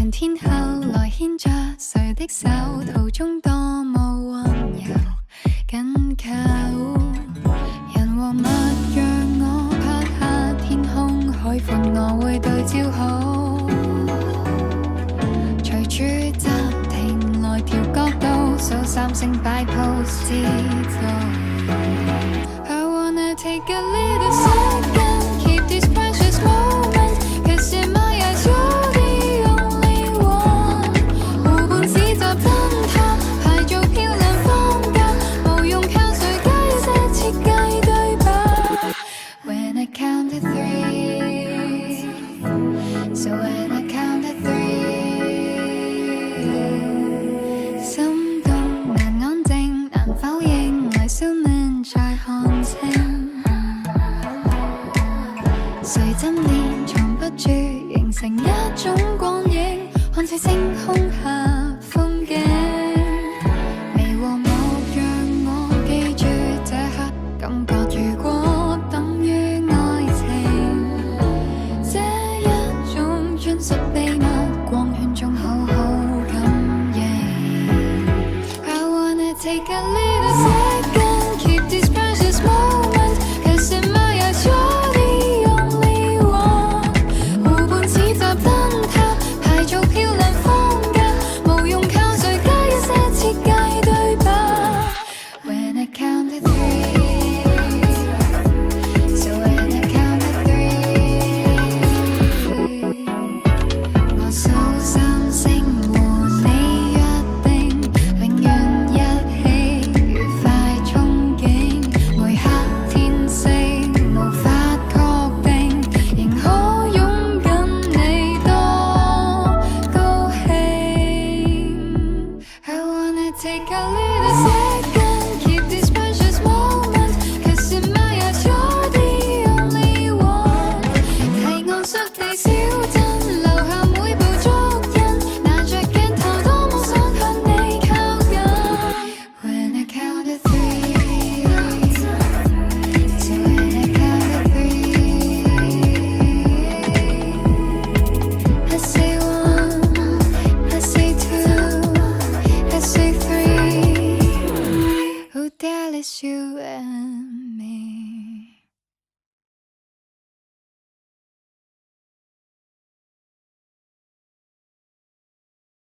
全天候來牽着誰的手，途中多麼溫柔緊扣。人和物讓我拍下天空海闊，我會對焦好。隨住暫停來調角度，數三聲擺 pose 知道。I wanna take a little second, keep this precious moment, 'cause in my eyes you're the only one。 湖畔市集燈塔排做漂亮風格，無用靠誰解釋設計對白。 When I count to three, so when I count to three， 心動難安靜，難否認來笑面再看清。誰針鍊藏不住，形成一種光影，看似星空下風景。微和木讓我記住這刻感覺，如果等於愛情，這一種專屬秘密，光圈中好好感應。I wanna take a little